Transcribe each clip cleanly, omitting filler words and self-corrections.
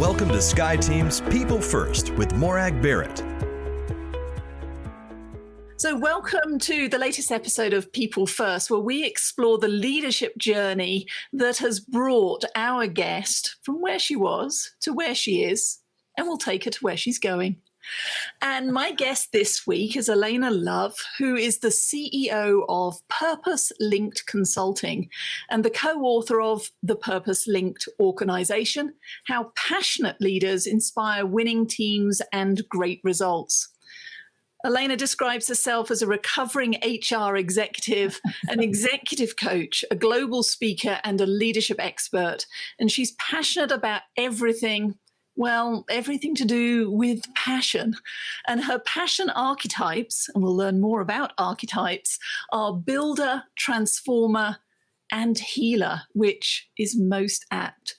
Welcome to SkyeTeam's People First with Morag Barrett. So welcome to the latest episode of People First, where we explore the leadership journey that has brought our guest from where she was to where she is, and we'll take her to where she's going. And my guest this week is Alaina Love, who is the CEO of Purpose Linked Consulting and the co-author of The Purpose Linked Organization, How Passionate Leaders Inspire Winning Teams and Great Results. Alaina describes herself as a recovering HR executive, an executive coach, a global speaker, and a leadership expert. And she's passionate about everything to do with passion. And her passion archetypes, and we'll learn more about archetypes, are builder, transformer, and healer, which is most apt.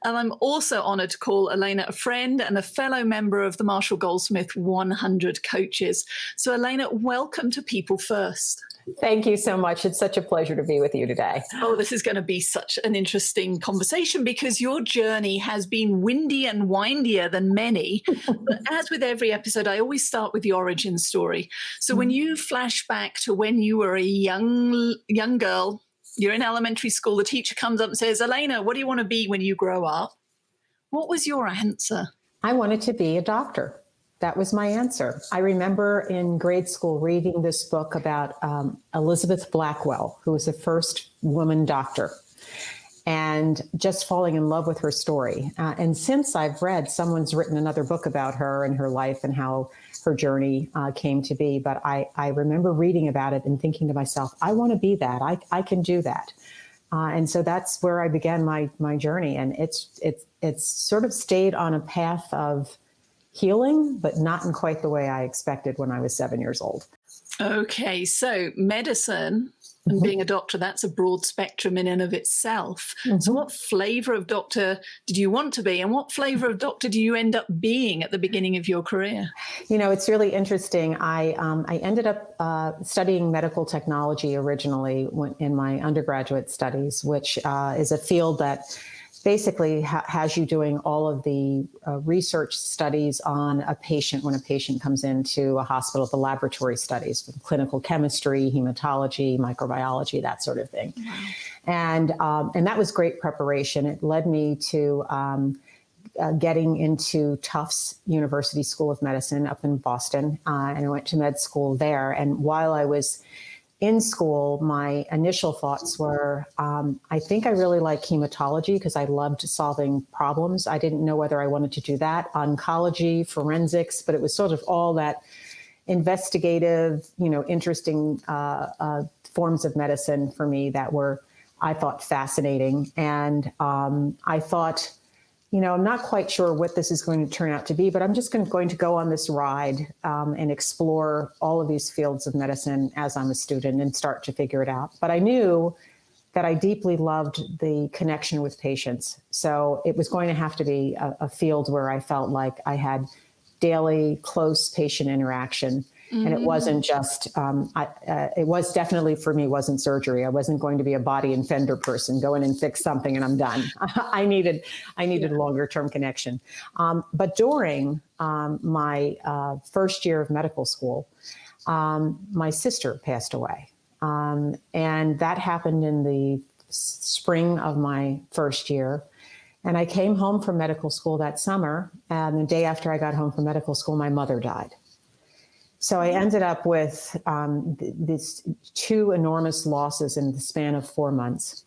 And I'm also honored to call Alaina a friend and a fellow member of the Marshall Goldsmith 100 Coaches. So Alaina, welcome to People First. Thank you so much. It's such a pleasure to be with you today. Oh, this is going to be such an interesting conversation because your journey has been windy and windier than many. But as with every episode, I always start with the origin story. So when you flash back to when you were a young girl, you're in elementary school, the teacher comes up and says, Alaina, what do you want to be when you grow up? What was your answer? I wanted to be a doctor. That was my answer. I remember in grade school reading this book about Elizabeth Blackwell, who was the first woman doctor, and just falling in love with her story. And since I've read, someone's written another book about her and her life and how her journey came to be. But I remember reading about it and thinking to myself, I want to be that. I can do that. And so that's where I began my journey. And it's sort of stayed on a path of healing, but not in quite the way I expected when I was 7 years old. Okay, so medicine and being a doctor, that's a broad spectrum in and of itself. So what flavor of doctor did you want to be? And what flavor of doctor do you end up being at the beginning of your career? You know, it's really interesting. I ended up studying medical technology originally in my undergraduate studies, which is a field that basically has you doing all of the research studies on a patient when a patient comes into a hospital, the laboratory studies, clinical chemistry, hematology, microbiology, that sort of thing. Wow. And that was great preparation. It led me to getting into Tufts University School of Medicine up in Boston, and I went to med school there. And while I was in school, my initial thoughts were, I think I really like hematology because I loved solving problems. I didn't know whether I wanted to do that, oncology, forensics, but it was sort of all that investigative, interesting forms of medicine for me that were, I thought, fascinating. And I thought, I'm not quite sure what this is going to turn out to be, but I'm just going to go on this ride and explore all of these fields of medicine as I'm a student and start to figure it out. But I knew that I deeply loved the connection with patients. So it was going to have to be a field where I felt like I had daily, close patient interaction. And it wasn't just, it was definitely for me, wasn't surgery. I wasn't going to be a body and fender person, go in and fix something and I'm done. I needed longer term connection. But during my first year of medical school, my sister passed away. And that happened in the spring of my first year. And I came home from medical school that summer. And the day after I got home from medical school, my mother died. So I ended up with these two enormous losses in the span of 4 months.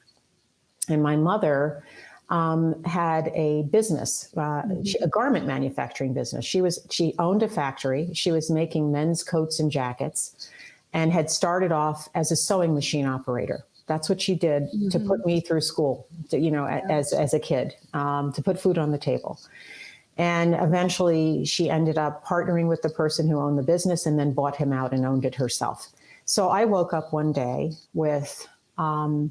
And my mother had a business, a garment manufacturing business. She owned a factory. She was making men's coats and jackets and had started off as a sewing machine operator. That's what she did to put me through school, as a kid, to put food on the table. And eventually she ended up partnering with the person who owned the business and then bought him out and owned it herself. So I woke up one day with the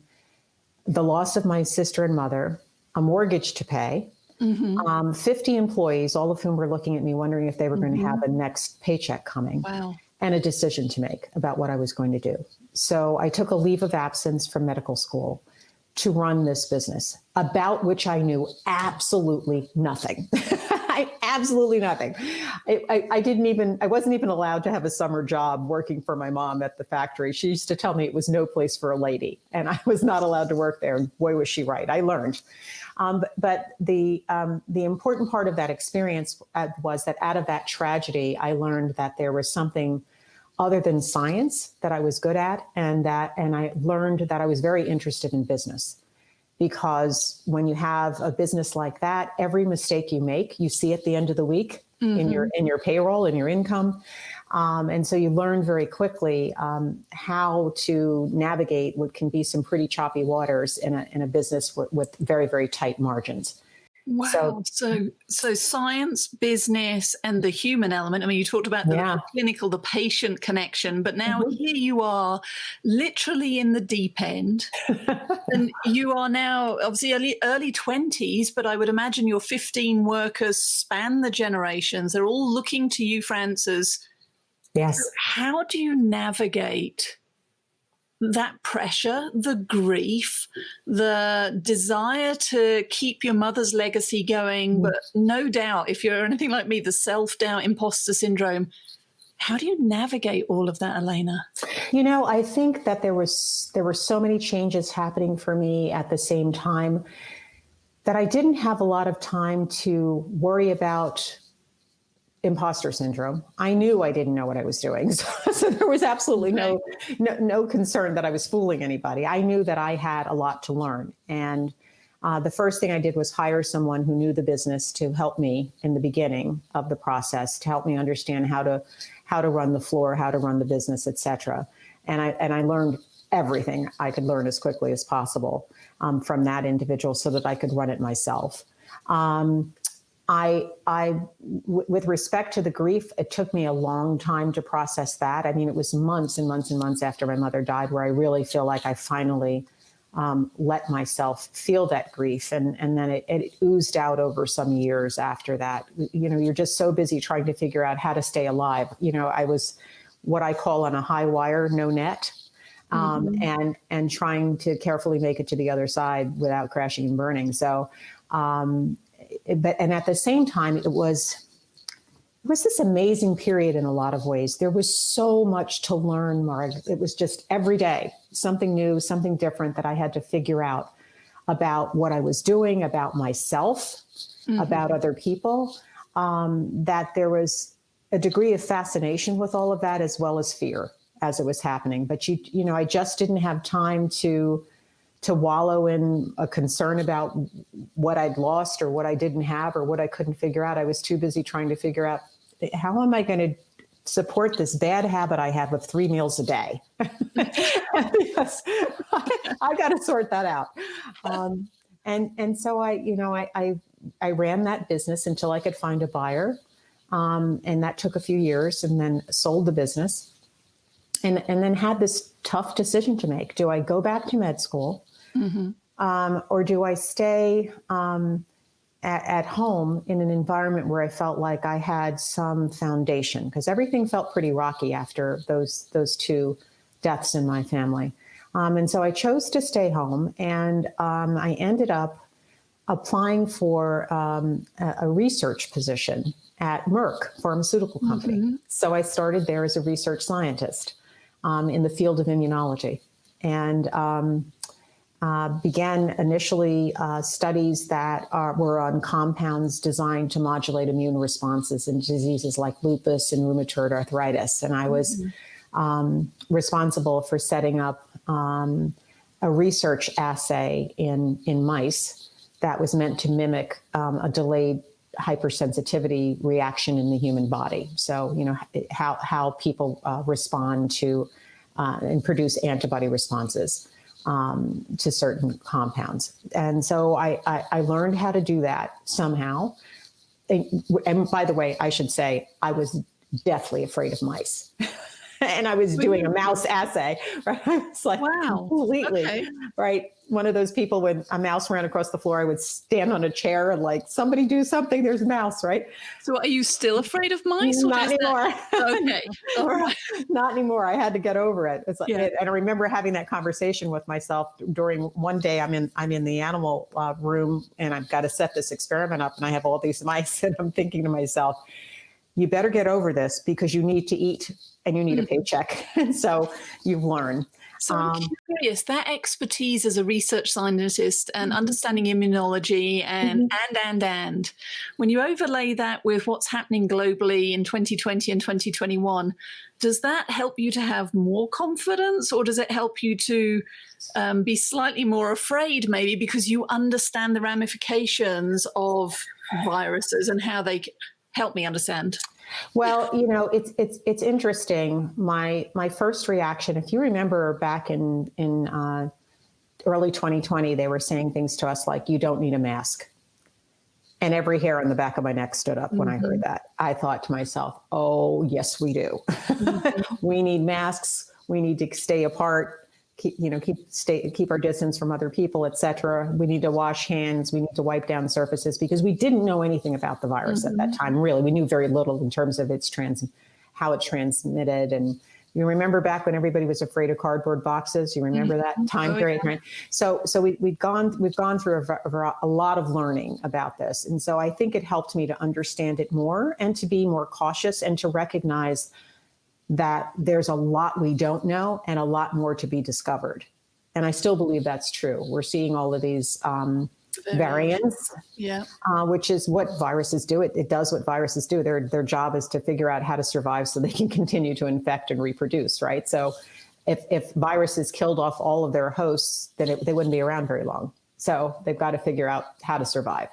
loss of my sister and mother, a mortgage to pay, 50 employees, all of whom were looking at me wondering if they were going to have a next paycheck coming. Wow. And a decision to make about what I was going to do. So I took a leave of absence from medical school, to run this business, about which I knew absolutely nothing. Absolutely nothing. I wasn't even allowed to have a summer job working for my mom at the factory. She used to tell me it was no place for a lady, and I was not allowed to work there. And boy, was she right. I learned. But the important part of that experience was that out of that tragedy, I learned that there was something other than science that I was good at, and I learned that I was very interested in business. Because when you have a business like that, every mistake you make, you see at the end of the week in your payroll, in your income. And so you learn very quickly how to navigate what can be some pretty choppy waters in a business with very, very tight margins. Wow. So science, business, and the human element. I mean, you talked about the clinical, the patient connection, but now here you are literally in the deep end. And you are now obviously early 20s, but I would imagine your 15 workers span the generations. They're all looking to you, Frances. Yes. How do you navigate that pressure, the grief, the desire to keep your mother's legacy going, but no doubt, if you're anything like me, the self-doubt, imposter syndrome? How do you navigate all of that, Alaina? I think that there were so many changes happening for me at the same time that I didn't have a lot of time to worry about imposter syndrome. I knew I didn't know what I was doing. So there was absolutely no concern that I was fooling anybody. I knew that I had a lot to learn. And the first thing I did was hire someone who knew the business to help me in the beginning of the process, to help me understand how to run the floor, how to run the business, et cetera. And I learned everything I could learn as quickly as possible from that individual so that I could run it myself. With respect to the grief, it took me a long time to process that. I mean, it was months and months and months after my mother died where I really feel like I finally let myself feel that grief. And then it oozed out over some years after that. You're just so busy trying to figure out how to stay alive. I was what I call on a high wire, no net, and trying to carefully make it to the other side without crashing and burning. So, and at the same time, it was this amazing period in a lot of ways. There was so much to learn, Marg. It was just every day, something new, something different that I had to figure out about what I was doing, about myself, about other people, that there was a degree of fascination with all of that as well as fear as it was happening. But, I just didn't have time to wallow in a concern about what I'd lost or what I didn't have or what I couldn't figure out. I was too busy trying to figure out, how am I going to support this bad habit I have of 3 meals a day? Because I got to sort that out. And so I ran that business until I could find a buyer. And that took a few years, and then sold the business. And then had this tough decision to make. Do I go back to med school? Or do I stay at home in an environment where I felt like I had some foundation? Because everything felt pretty rocky after those 2 deaths in my family. And so I chose to stay home, and I ended up applying for a research position at Merck Pharmaceutical Company. So I started there as a research scientist in the field of immunology, and began initially studies that were on compounds designed to modulate immune responses in diseases like lupus and rheumatoid arthritis. And I was responsible for setting up a research assay in mice that was meant to mimic a delayed hypersensitivity reaction in the human body. So, how people respond to and produce antibody responses to certain compounds. And so I learned how to do that somehow. And by the way, I should say I was deathly afraid of mice. and I was doing a mouse assay, right? I was like, wow, completely, okay. right? One of those people, when a mouse ran across the floor, I would stand on a chair and like, somebody do something, there's a mouse, right? So are you still afraid of mice? Or Not anymore. Okay, all right. Not anymore. I had to get over it. It's like, Yeah. and I remember having that conversation with myself during one day. I'm in the animal room, and I've got to set this experiment up, and I have all these mice, and I'm thinking to myself, you better get over this because you need to eat and you need a paycheck. And so you've learned. So I'm curious, that expertise as a research scientist and understanding immunology and when you overlay that with what's happening globally in 2020 and 2021, does that help you to have more confidence, or does it help you to be slightly more afraid, maybe because you understand the ramifications of viruses and how they help me understand? Well, it's interesting. My first reaction, if you remember back in early 2020, they were saying things to us like, you don't need a mask. And every hair on the back of my neck stood up when I heard that. I thought to myself, oh, yes, we do. We need masks. We need to stay apart. Keep our distance from other people, et cetera. We need to wash hands. We need to wipe down surfaces, because we didn't know anything about the virus at that time. Really, we knew very little in terms of how it transmitted. And you remember back when everybody was afraid of cardboard boxes. You remember that time period, right? So we've gone through a lot of learning about this, and so I think it helped me to understand it more and to be more cautious and to recognize that there's a lot we don't know and a lot more to be discovered. And I still believe that's true. We're seeing all of these variants, which is what viruses do. It does what viruses do. Their job is to figure out how to survive so they can continue to infect and reproduce, right? So if viruses killed off all of their hosts, then they wouldn't be around very long. So they've got to figure out how to survive.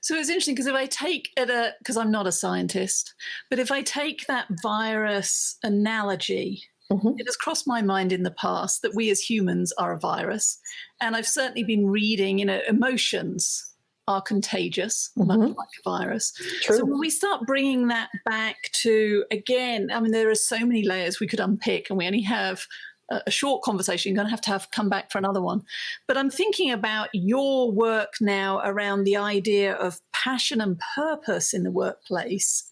So it's interesting, because if I take it, because I'm not a scientist, but if I take that virus analogy, it has crossed my mind in the past that we as humans are a virus. And I've certainly been reading, emotions are contagious, much like a virus. True. So when we start bringing that back to, again, I mean, there are so many layers we could unpick, and we only have a short conversation. You're going to have come back for another one. But I'm thinking about your work now around the idea of passion and purpose in the workplace.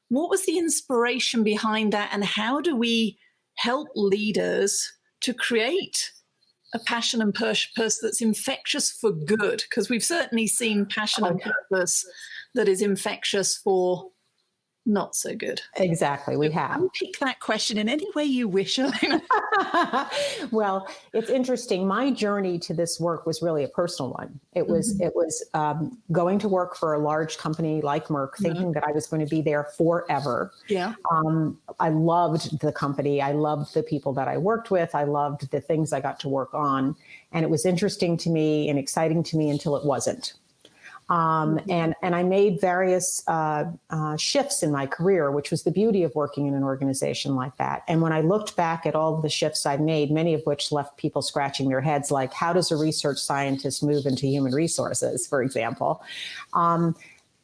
What was the inspiration behind that, and how do we help leaders to create a passion and purpose that's infectious for good? Because we've certainly seen passion and purpose that is infectious for not so good. Exactly, we have. Unpick that question in any way you wish. Well, it's interesting. My journey to this work was really a personal one. It was going to work for a large company like Merck, thinking that I was going to be there forever. Yeah. I loved the company. I loved the people that I worked with. I loved the things I got to work on. And it was interesting to me and exciting to me until it wasn't. And I made various shifts in my career, which was the beauty of working in an organization like that. And when I looked back at all the shifts I've made, many of which left people scratching their heads, like, how does a research scientist move into human resources, for example?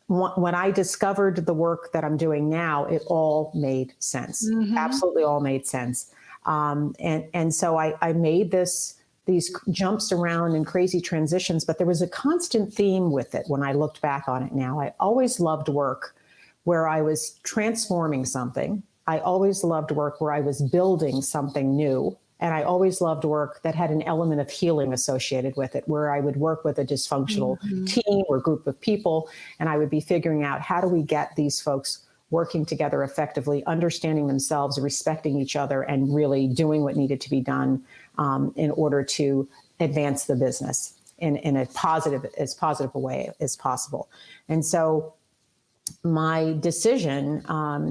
When I discovered the work that I'm doing now, it all made sense. Absolutely all made sense. And so I made these jumps around and crazy transitions, but there was a constant theme with it when I looked back on it now. I always loved work where I was transforming something. I always loved work where I was building something new. And I always loved work that had an element of healing associated with it, where I would work with a dysfunctional team or group of people, and I would be figuring out, how do we get these folks working together effectively, understanding themselves, respecting each other, and really doing what needed to be done in order to advance the business in as positive a way as possible. And so my decision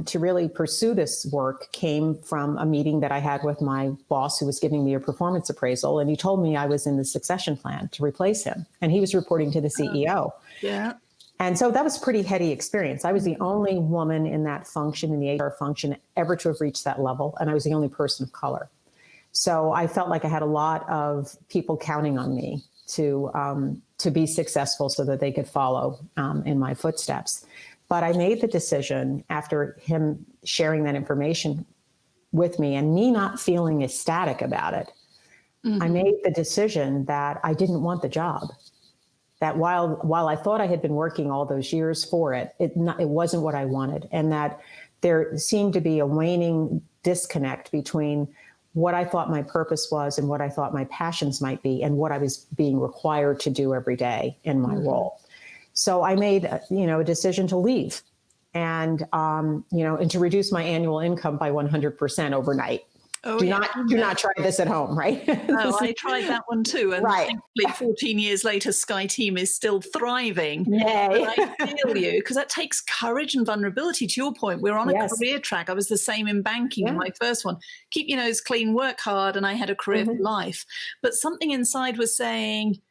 to really pursue this work came from a meeting that I had with my boss, who was giving me a performance appraisal. And he told me I was in the succession plan to replace him. And he was reporting to the CEO. Yeah. And so that was a pretty heady experience. I was the only woman in that function, in the HR function, ever to have reached that level. And I was the only person of color. So I felt like I had a lot of people counting on me to be successful so that they could follow in my footsteps. But I made the decision, after him sharing that information with me and me not feeling ecstatic about it, I made the decision that I didn't want the job. That while I thought I had been working all those years for it, it wasn't what I wanted. And that there seemed to be a waning disconnect between what I thought my purpose was and what I thought my passions might be and what I was being required to do every day in my role. So I made, a decision to leave and to reduce my annual income by 100% overnight. Oh, do not try this at home, right? No, I tried that one too. And thankfully 14 years later, SkyeTeam is still thriving. Yay. But I feel you, because that takes courage and vulnerability. To your point, we're on a career track. I was the same in banking in my first one. Keep your nose clean, work hard, and I had a career for life. But something inside was saying,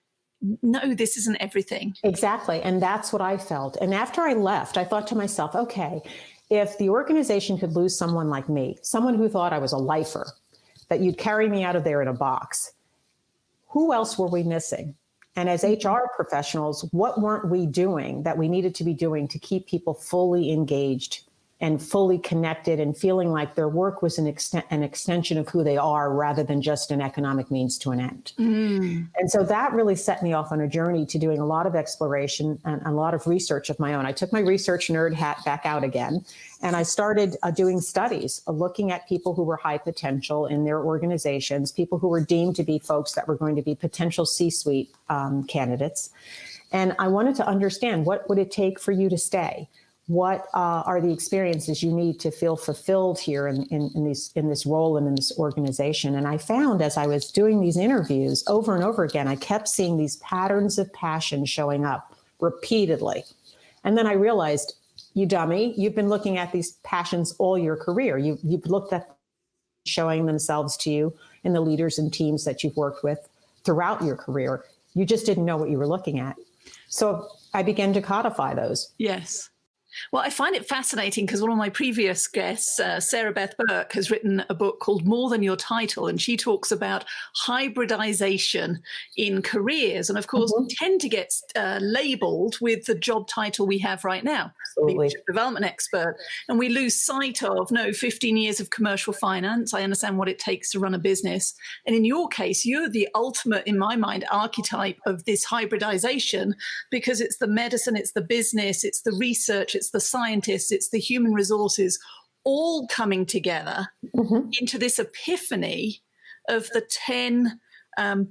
no, this isn't everything. Exactly. And that's what I felt. And after I left, I thought to myself, okay, if the organization could lose someone like me, someone who thought I was a lifer, that you'd carry me out of there in a box, who else were we missing? And as HR professionals, what weren't we doing that we needed to be doing to keep people fully engaged and fully connected and feeling like their work was an extension of who they are rather than just an economic means to an end. And so that really set me off on a journey to doing a lot of exploration and a lot of research of my own. I took my research nerd hat back out again, and I started doing studies, looking at people who were high potential in their organizations, people who were deemed to be folks that were going to be potential C-suite candidates. And I wanted to understand, what would it take for you to stay? What are the experiences you need to feel fulfilled here in this role and in this organization? And I found, as I was doing these interviews over and over again, I kept seeing these patterns of passion showing up repeatedly. And then I realized, you dummy, you've been looking at these passions all your career. You've looked at showing themselves to you in the leaders and teams that you've worked with throughout your career. You just didn't know what you were looking at. So I began to codify those. Yes. Well, I find it fascinating because one of my previous guests, Sarah Beth Burke, has written a book called More Than Your Title, and she talks about hybridization in careers. And of course, we tend to get labeled with the job title we have right now, leadership development expert, and we lose sight of, 15 years of commercial finance. I understand what it takes to run a business. And in your case, you're the ultimate, in my mind, archetype of this hybridization, because it's the medicine, it's the business, it's the research, it's the scientists, it's the human resources, all coming together into this epiphany of the 10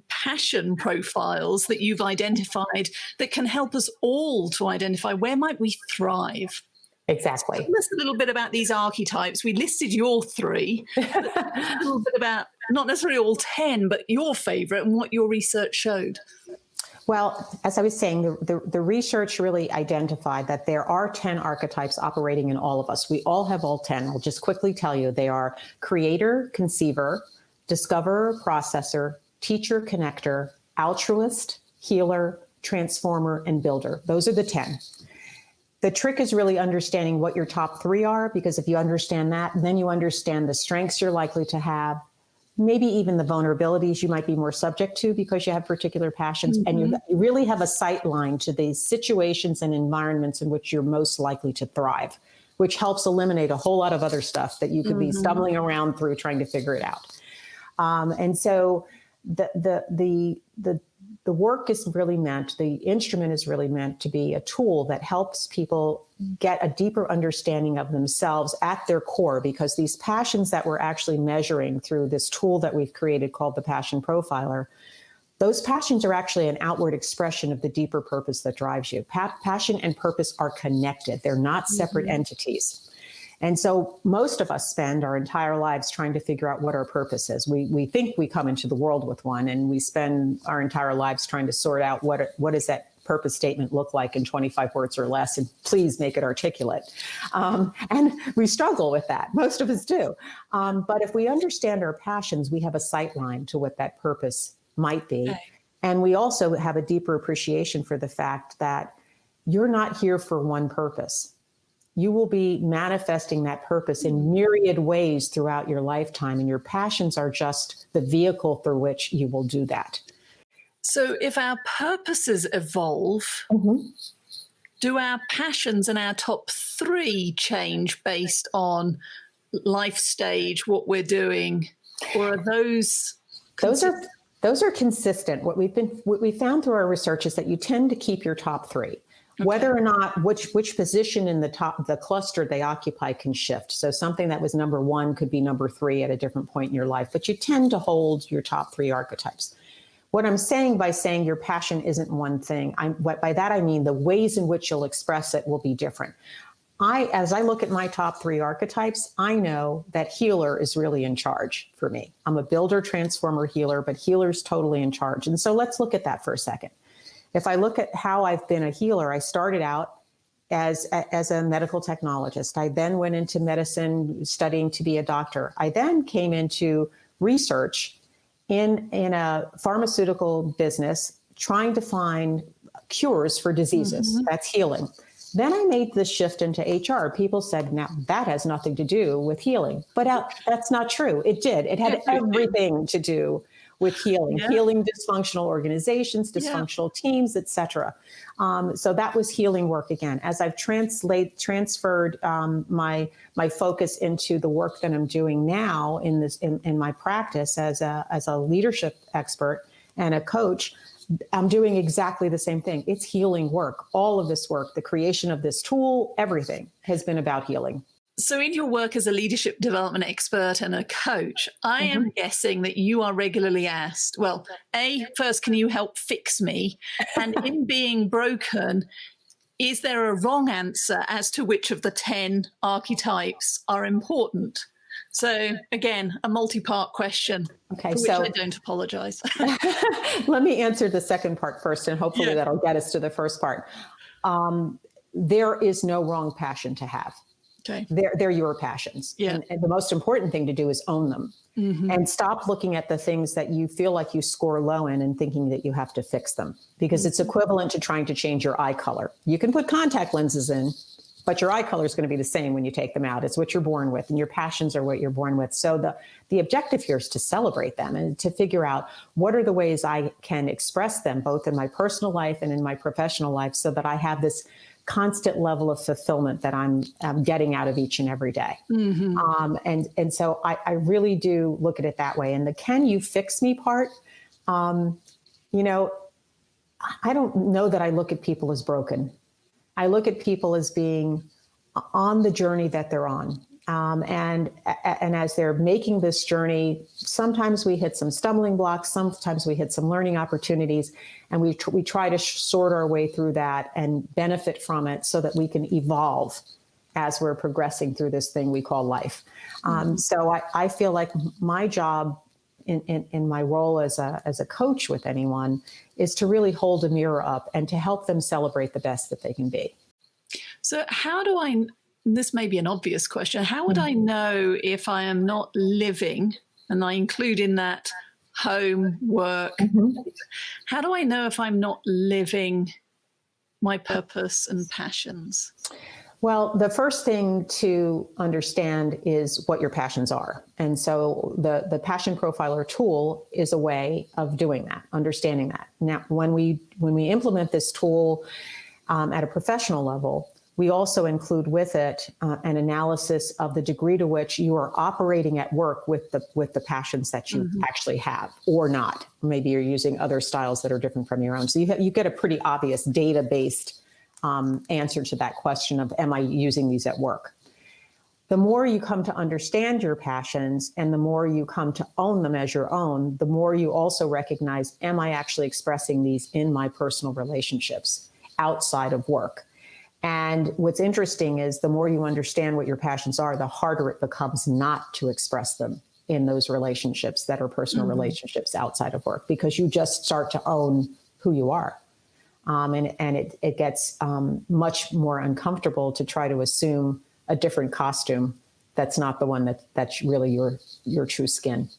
passion profiles that you've identified that can help us all to identify where might we thrive. Exactly. Tell us a little bit about these archetypes. We listed your 3, a little bit about not necessarily all 10, but your favorite and what your research showed. Well, as I was saying, the research really identified that there are 10 archetypes operating in all of us. We all have all 10. I'll just quickly tell you. They are creator, conceiver, discoverer, processor, teacher, connector, altruist, healer, transformer, and builder. Those are the 10. The trick is really understanding what your top 3 are, because if you understand that, then you understand the strengths you're likely to have, maybe even the vulnerabilities you might be more subject to because you have particular passions, and you really have a sight line to the situations and environments in which you're most likely to thrive, which helps eliminate a whole lot of other stuff that you could be stumbling around through trying to figure it out. And so the work is really meant, the instrument is really meant to be a tool that helps people get a deeper understanding of themselves at their core, because these passions that we're actually measuring through this tool that we've created called the Passion Profiler, those passions are actually an outward expression of the deeper purpose that drives you. Passion and purpose are connected. They're not separate entities. And so most of us spend our entire lives trying to figure out what our purpose is. We think we come into the world with one, and we spend our entire lives trying to sort out what does that purpose statement look like in 25 words or less, and please make it articulate. And we struggle with that. Most of us do. But if we understand our passions, we have a sight line to what that purpose might be. Okay. And we also have a deeper appreciation for the fact that you're not here for one purpose. You will be manifesting that purpose in myriad ways throughout your lifetime, and your passions are just the vehicle through which you will do that. So if our purposes evolve, do our passions and our top 3 change based on life stage what we're doing, or are those those are consistent. What we found through our research is that you tend to keep your top three. Okay. Whether or not which position in the cluster they occupy can shift. So something that was number one could be number three at a different point in your life, but you tend to hold your top three archetypes. What I'm saying by saying your passion isn't one thing, by that I mean the ways in which you'll express it will be different. As I look at my top three archetypes, I know that healer is really in charge for me. I'm a builder, transformer, healer, but healer's totally in charge. And so let's look at that for a second. If I look at how I've been a healer, I started out as a medical technologist. I then went into medicine, studying to be a doctor. I then came into research in a pharmaceutical business, trying to find cures for diseases. Mm-hmm. That's healing. Then I made the shift into HR. People said, now that has nothing to do with healing. But that's not true. It did. It had everything to do with healing, healing dysfunctional organizations, dysfunctional teams, et cetera. So that was healing work again. As I've transferred my focus into the work that I'm doing now in my practice as a leadership expert and a coach, I'm doing exactly the same thing. It's healing work. All of this work, the creation of this tool, everything has been about healing. So in your work as a leadership development expert and a coach, I am guessing that you are regularly asked, well, first, can you help fix me? And in being broken, is there a wrong answer as to which of the 10 archetypes are important? So again, a multi-part question. Okay, for which I don't apologize. Let me answer the second part first, and hopefully that'll get us to the first part. There is no wrong passion to have. Okay. They're your passions. Yeah. And the most important thing to do is own them. Mm-hmm. And stop looking at the things that you feel like you score low in and thinking that you have to fix them, because it's equivalent to trying to change your eye color. You can put contact lenses in, but your eye color is going to be the same when you take them out. It's what you're born with, and your passions are what you're born with. So the objective here is to celebrate them and to figure out what are the ways I can express them, both in my personal life and in my professional life, so that I have this constant level of fulfillment that I'm getting out of each and every day. Mm-hmm. And so I really do look at it that way. And the can you fix me part, I don't know that I look at people as broken. I look at people as being on the journey that they're on. And as they're making this journey, sometimes we hit some stumbling blocks, sometimes we hit some learning opportunities, and we try to sort our way through that and benefit from it so that we can evolve as we're progressing through this thing we call life. So I feel like my job in my role as a coach with anyone is to really hold a mirror up and to help them celebrate the best that they can be. So how do I, this may be an obvious question, how would I know if I am not living, and I include in that home, work, how do I know if I'm not living my purpose and passions? Well, the first thing to understand is what your passions are. And so the Passion Profiler tool is a way of doing that, understanding that. Now, when we implement this tool at a professional level, we also include with it an analysis of the degree to which you are operating at work with the passions that you actually have or not. Maybe you're using other styles that are different from your own. So you get a pretty obvious data-based answer to that question of, am I using these at work? The more you come to understand your passions and the more you come to own them as your own, the more you also recognize, am I actually expressing these in my personal relationships outside of work? And what's interesting is the more you understand what your passions are, the harder it becomes not to express them in those relationships that are personal relationships outside of work, because you just start to own who you are. And it gets much more uncomfortable to try to assume a different costume that's not the one that's really your true skin.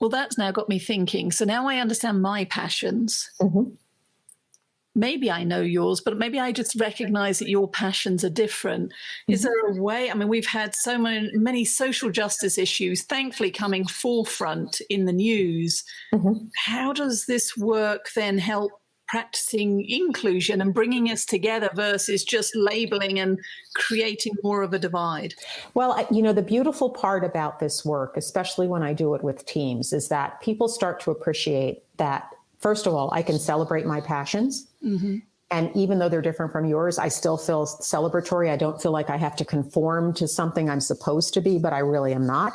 Well, that's now got me thinking. So now I understand my passions. Maybe I know yours, but maybe I just recognize that your passions are different. Is there a way? I mean, we've had so many social justice issues, thankfully, coming forefront in the news. How does this work then help practicing inclusion and bringing us together versus just labeling and creating more of a divide? Well, the beautiful part about this work, especially when I do it with teams, is that people start to appreciate that, first of all, I can celebrate my passions. Mm-hmm. And even though they're different from yours, I still feel celebratory. I don't feel like I have to conform to something I'm supposed to be, but I really am not.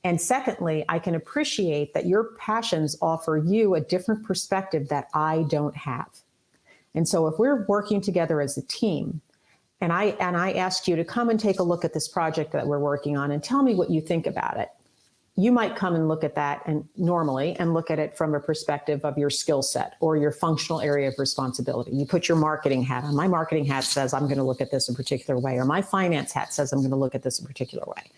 And secondly, I can appreciate that your passions offer you a different perspective that I don't have. And so if we're working together as a team, and I ask you to come and take a look at this project that we're working on and tell me what you think about it, you might come and look at that and look at it from a perspective of your skill set or your functional area of responsibility. You put your marketing hat on. My marketing hat says I'm going to look at this a particular way, or my finance hat says I'm going to look at this a particular way.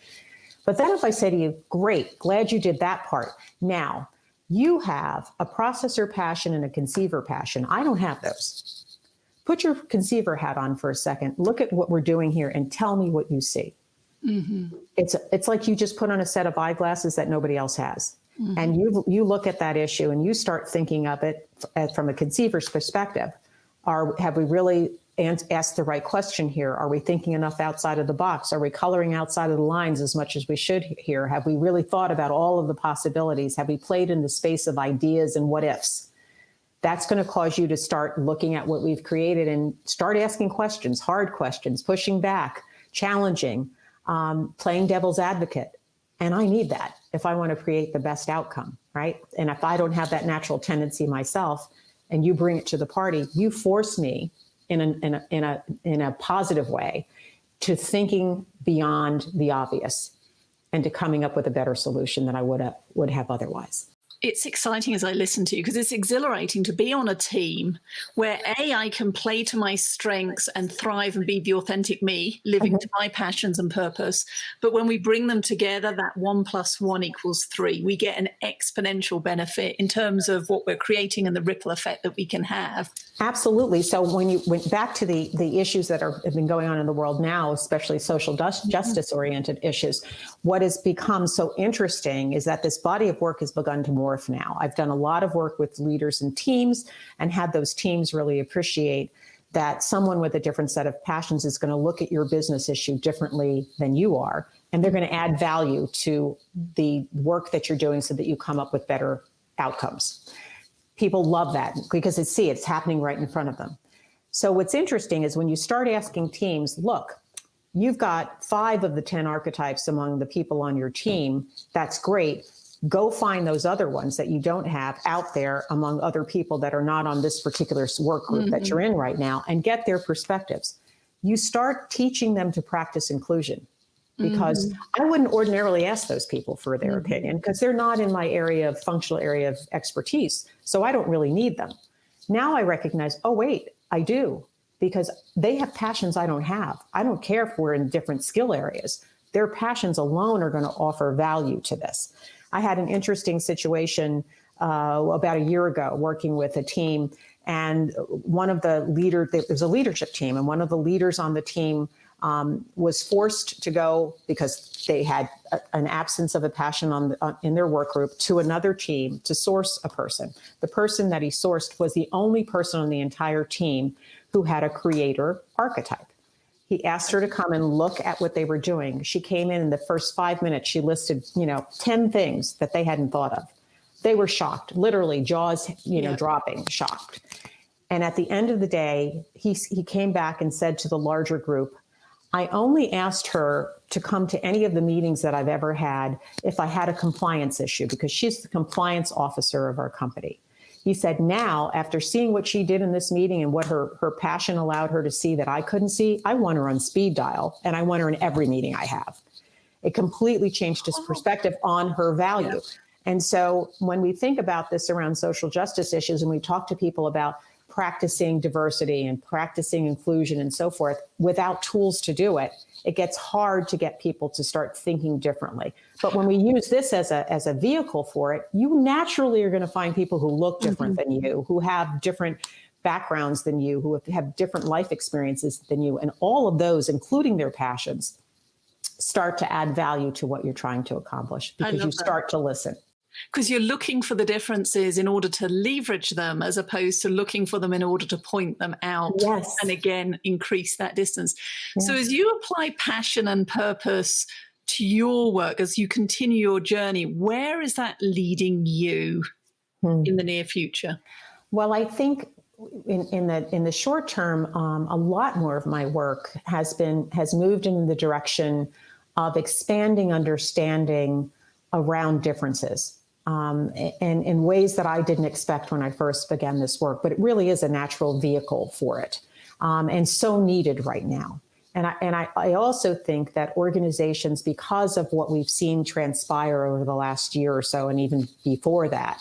But then if I say to you, great, glad you did that part. Now, you have a processor passion and a conceiver passion. I don't have those. Put your conceiver hat on for a second. Look at what we're doing here and tell me what you see. Mm-hmm. It's like you just put on a set of eyeglasses that nobody else has. Mm-hmm. And you look at that issue and you start thinking of it from a conceiver's perspective. Have we really asked the right question here? Are we thinking enough outside of the box? Are we coloring outside of the lines as much as we should here? Have we really thought about all of the possibilities? Have we played in the space of ideas and what ifs? That's going to cause you to start looking at what we've created and start asking questions, hard questions, pushing back, challenging, playing devil's advocate. And I need that if I want to create the best outcome, right? And if I don't have that natural tendency myself and you bring it to the party, you force me in a positive way to thinking beyond the obvious and to coming up with a better solution than I would have otherwise. It's exciting as I listen to you because it's exhilarating to be on a team where I can play to my strengths and thrive and be the authentic me, living to my passions and purpose. But when we bring them together, that 1 + 1 = 3. We get an exponential benefit in terms of what we're creating and the ripple effect that we can have. Absolutely. So when you went back to the issues that have been going on in the world now, especially social justice-oriented issues, what has become so interesting is that this body of work has begun to morph now. I've done a lot of work with leaders and teams and had those teams really appreciate that someone with a different set of passions is going to look at your business issue differently than you are. And they're going to add value to the work that you're doing so that you come up with better outcomes. People love that because it's happening right in front of them. So what's interesting is when you start asking teams, look, you've got 5 of the 10 archetypes among the people on your team. That's great. Go find those other ones that you don't have out there among other people that are not on this particular work group that you're in right now and get their perspectives. You start teaching them to practice inclusion because I wouldn't ordinarily ask those people for their opinion because they're not in my functional area of expertise. So I don't really need them. Now I recognize, oh, wait, I do, because they have passions I don't have. I don't care if we're in different skill areas. Their passions alone are going to offer value to this. I had an interesting situation about a year ago working with a team, and one of the leaders, there was a leadership team, and one of the leaders on the team was forced to go because they had an absence of a passion in their work group to another team to source a person. The person that he sourced was the only person on the entire team who had a creator archetype. He asked her to come and look at what they were doing. She came in the first 5 minutes, she listed, 10 things that they hadn't thought of. They were shocked, literally jaws, dropping, shocked. And at the end of the day, he came back and said to the larger group, I only asked her to come to any of the meetings that I've ever had if I had a compliance issue, because she's the compliance officer of our company. He said, now, after seeing what she did in this meeting and what her passion allowed her to see that I couldn't see, I want her on speed dial, and I want her in every meeting I have. It completely changed his perspective on her value. Yeah. And so when we think about this around social justice issues and we talk to people about practicing diversity and practicing inclusion and so forth, without tools to do it, it gets hard to get people to start thinking differently. But when we use this as a vehicle for it, you naturally are going to find people who look different than you, who have different backgrounds than you, who have different life experiences than you. And all of those, including their passions, start to add value to what you're trying to accomplish because you start to listen. Because you're looking for the differences in order to leverage them, as opposed to looking for them in order to point them out. Yes. And again, increase that distance. Yes. So as you apply passion and purpose to your work, as you continue your journey, where is that leading you in the near future? Well, I think in the short term, a lot more of my work has moved in the direction of expanding understanding around differences. And in ways that I didn't expect when I first began this work, but it really is a natural vehicle for it, and so needed right now. And I also think that organizations, because of what we've seen transpire over the last year or so, and even before that,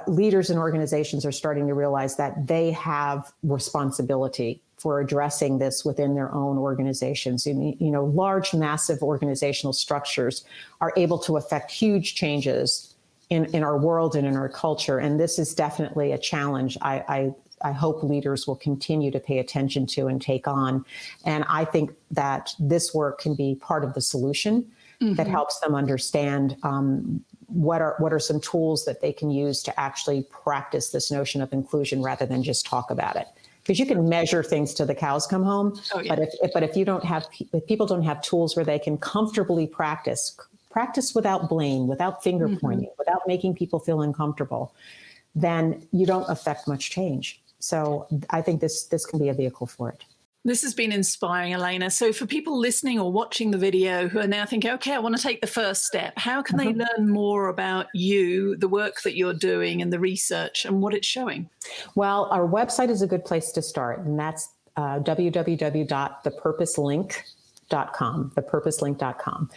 leaders and organizations are starting to realize that they have responsibility for addressing this within their own organizations. Large, massive organizational structures are able to affect huge changes in our world and in our culture. And this is definitely a challenge I hope leaders will continue to pay attention to and take on. And I think that this work can be part of the solution that helps them understand what are some tools that they can use to actually practice this notion of inclusion rather than just talk about it. Because you can measure things till the cows come home, but if people don't have tools where they can comfortably practice without blame, without finger pointing, without making people feel uncomfortable, then you don't affect much change. So I think this can be a vehicle for it. This has been inspiring, Alaina. So for people listening or watching the video who are now thinking, okay, I want to take the first step, how can they learn more about you, the work that you're doing and the research and what it's showing? Well, our website is a good place to start, and that's thepurposelink.com.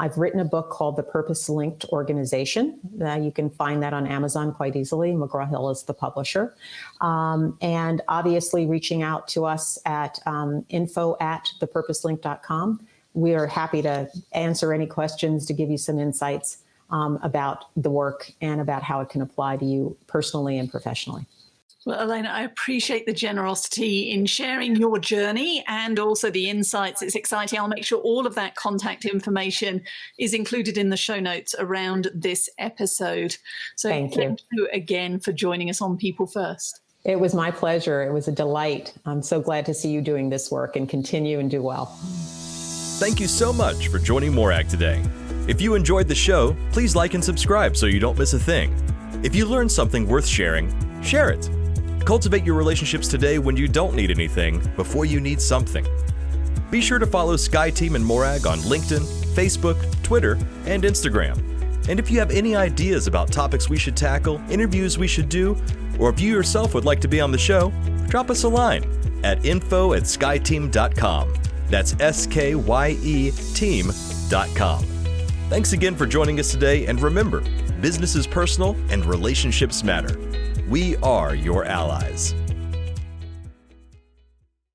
I've written a book called The Purpose Linked Organization. You can find that on Amazon quite easily. McGraw-Hill is the publisher. And obviously reaching out to us at info@thepurposelink.com. We are happy to answer any questions, to give you some insights about the work and about how it can apply to you personally and professionally. Well, Alaina, I appreciate the generosity in sharing your journey and also the insights. It's exciting. I'll make sure all of that contact information is included in the show notes around this episode. So thank you again for joining us on People First. It was my pleasure. It was a delight. I'm so glad to see you doing this work, and continue and do well. Thank you so much for joining Morag today. If you enjoyed the show, please like and subscribe so you don't miss a thing. If you learned something worth sharing, share it. Cultivate your relationships today when you don't need anything before you need something. Be sure to follow SkyeTeam and Morag on LinkedIn, Facebook, Twitter, and Instagram. And if you have any ideas about topics we should tackle, interviews we should do, or if you yourself would like to be on the show, drop us a line at info@skyeteam.com. That's SKYE team.com. Thanks again for joining us today, and remember, business is personal and relationships matter. We are your allies.